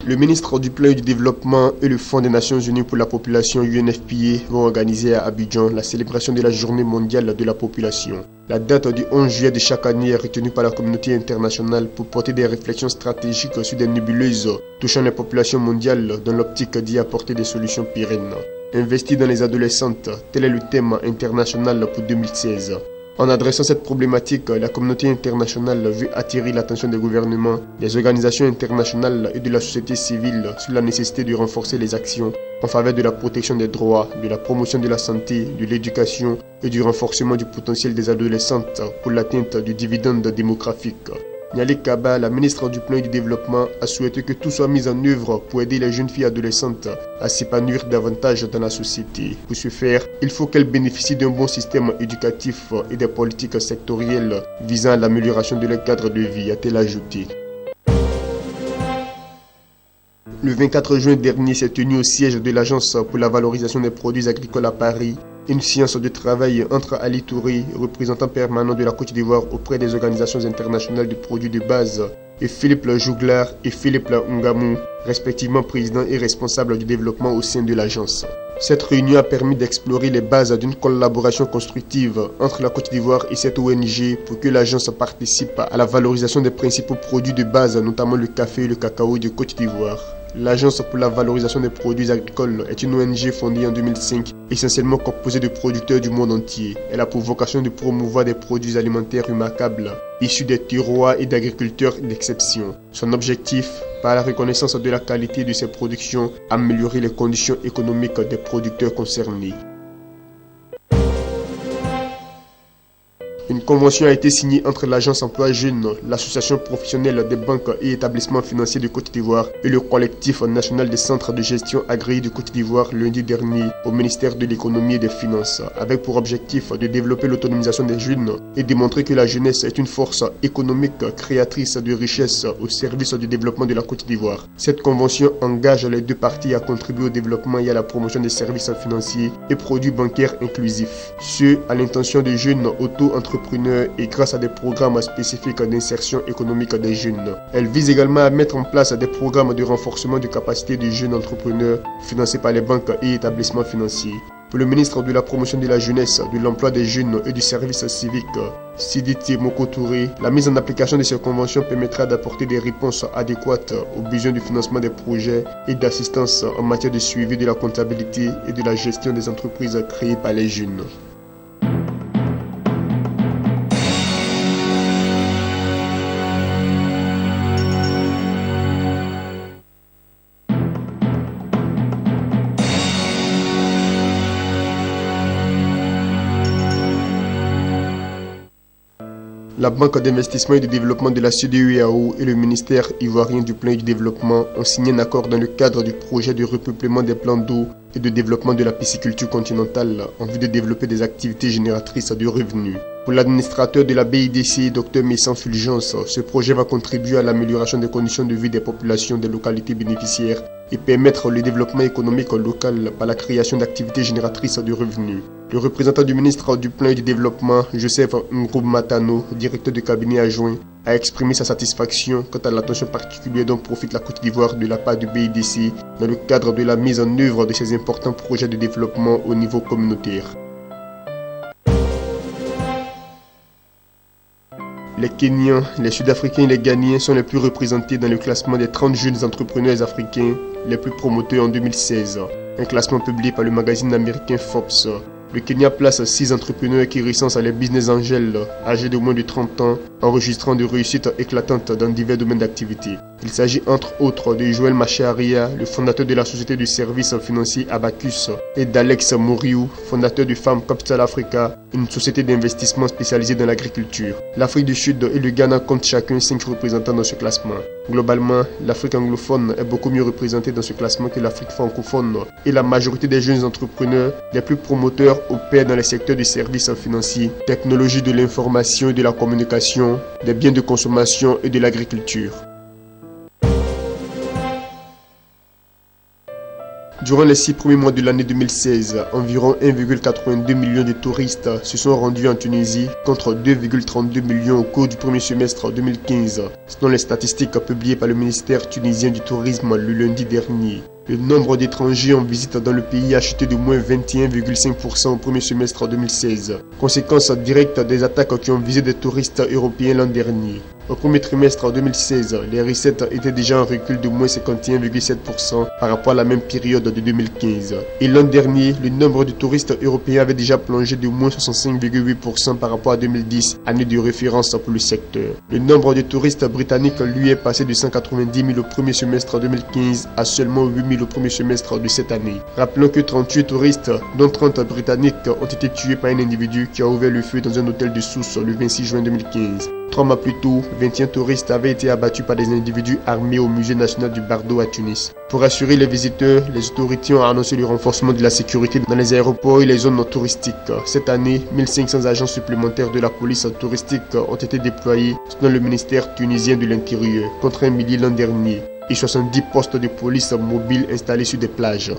Le ministre du Plan et du Développement et le Fonds des Nations Unies pour la Population UNFPA vont organiser à Abidjan la célébration de la Journée mondiale de la population. La date du 11 juillet de chaque année est retenue par la communauté internationale pour porter des réflexions stratégiques sur des nébuleuses touchant les populations mondiales dans l'optique d'y apporter des solutions pérennes. Investir dans les adolescentes, tel est le thème international pour 2016. En adressant cette problématique, la communauté internationale veut attirer l'attention des gouvernements, des organisations internationales et de la société civile sur la nécessité de renforcer les actions en faveur de la protection des droits, de la promotion de la santé, de l'éducation et du renforcement du potentiel des adolescentes pour l'atteinte du dividende démographique. Niali Kaba, la ministre du Plan et du Développement, a souhaité que tout soit mis en œuvre pour aider les jeunes filles adolescentes à s'épanouir davantage dans la société. Pour ce faire, il faut qu'elles bénéficient d'un bon système éducatif et des politiques sectorielles visant à l'amélioration de leur cadre de vie, a-t-elle ajouté. Le 24 juin dernier s'est tenu au siège de l'Agence pour la valorisation des produits agricoles à Paris une séance de travail entre Ali Touré, représentant permanent de la Côte d'Ivoire auprès des organisations internationales de produits de base, et Philippe Jouglar et Philippe Ngamou, respectivement président et responsable du développement au sein de l'agence. Cette réunion a permis d'explorer les bases d'une collaboration constructive entre la Côte d'Ivoire et cette ONG pour que l'agence participe à la valorisation des principaux produits de base, notamment le café et le cacao de Côte d'Ivoire. L'Agence pour la valorisation des produits agricoles est une ONG fondée en 2005, essentiellement composée de producteurs du monde entier. Elle a pour vocation de promouvoir des produits alimentaires remarquables, issus des terroirs et d'agriculteurs d'exception. Son objectif, par la reconnaissance de la qualité de ses productions, améliorer les conditions économiques des producteurs concernés. Une convention a été signée entre l'Agence Emploi Jeunes, l'Association professionnelle des banques et établissements financiers de Côte d'Ivoire et le collectif national des centres de gestion agréés de Côte d'Ivoire lundi dernier au ministère de l'Économie et des Finances, avec pour objectif de développer l'autonomisation des jeunes et démontrer que la jeunesse est une force économique créatrice de richesse au service du développement de la Côte d'Ivoire. Cette convention engage les deux parties à contribuer au développement et à la promotion des services financiers et produits bancaires inclusifs, ce à l'intention des jeunes auto-entrepreneurs et grâce à des programmes spécifiques d'insertion économique des jeunes. Elle vise également à mettre en place des programmes de renforcement de capacités des jeunes entrepreneurs financés par les banques et établissements financiers. Pour le ministre de la Promotion de la Jeunesse, de l'Emploi des Jeunes et du Service Civique, Siditi Moko Touré, la mise en application de ces conventions permettra d'apporter des réponses adéquates aux besoins du financement des projets et d'assistance en matière de suivi de la comptabilité et de la gestion des entreprises créées par les jeunes. La Banque d'investissement et de développement de la CEDEAO et le ministère ivoirien du Plan et du Développement ont signé un accord dans le cadre du projet de repeuplement des plans d'eau et de développement de la pisciculture continentale en vue de développer des activités génératrices de revenus. Pour l'administrateur de la BIDC, Dr Messan Fulgence, ce projet va contribuer à l'amélioration des conditions de vie des populations des localités bénéficiaires et permettre le développement économique local par la création d'activités génératrices de revenus. Le représentant du ministre du Plan et du Développement, Joseph Ngroub Matano, directeur de cabinet adjoint, a exprimé sa satisfaction quant à l'attention particulière dont profite la Côte d'Ivoire de la part du BIDC dans le cadre de la mise en œuvre de ces importants projets de développement au niveau communautaire. Les Kenyans, les Sud-Africains et les Ghanéens sont les plus représentés dans le classement des 30 jeunes entrepreneurs africains les plus promoteurs en 2016, un classement publié par le magazine américain Forbes. Le Kenya place 6 entrepreneurs qui recensent les business angels âgés de moins de 30 ans, enregistrant de réussites éclatantes dans divers domaines d'activité. Il s'agit entre autres de Joël Macharia, le fondateur de la société de services financiers Abacus, et d'Alex Moriou, fondateur de Farm Capital Africa, une société d'investissement spécialisée dans l'agriculture. L'Afrique du Sud et le Ghana comptent chacun 5 représentants dans ce classement. Globalement, l'Afrique anglophone est beaucoup mieux représentée dans ce classement que l'Afrique francophone, et la majorité des jeunes entrepreneurs, les plus promoteurs, opèrent dans les secteurs des services financiers, technologie de l'information et de la communication, des biens de consommation et de l'agriculture. Durant les 6 premiers mois de l'année 2016, environ 1,82 million de touristes se sont rendus en Tunisie contre 2,32 millions au cours du premier semestre 2015, selon les statistiques publiées par le ministère tunisien du Tourisme le lundi dernier. Le nombre d'étrangers en visite dans le pays a chuté de moins 21,5% au premier semestre 2016, conséquence directe des attaques qui ont visé des touristes européens l'an dernier. Au premier trimestre 2016, les recettes étaient déjà en recul de moins 51,7% par rapport à la même période de 2015. Et l'an dernier, le nombre de touristes européens avait déjà plongé de moins 65,8% par rapport à 2010, année de référence pour le secteur. Le nombre de touristes britanniques, lui, est passé de 190 000 au premier semestre 2015 à seulement 8 000 au premier semestre de cette année. Rappelons que 38 touristes, dont 30 britanniques, ont été tués par un individu qui a ouvert le feu dans un hôtel de Sousse le 26 juin 2015. 3 mois plus tôt, 21 touristes avaient été abattus par des individus armés au musée national du Bardo à Tunis. Pour rassurer les visiteurs, les autorités ont annoncé le renforcement de la sécurité dans les aéroports et les zones touristiques. Cette année, 1500 agents supplémentaires de la police touristique ont été déployés dans le ministère tunisien de l'Intérieur, contre 1 millier l'an dernier, et 70 postes de police mobiles installés sur des plages.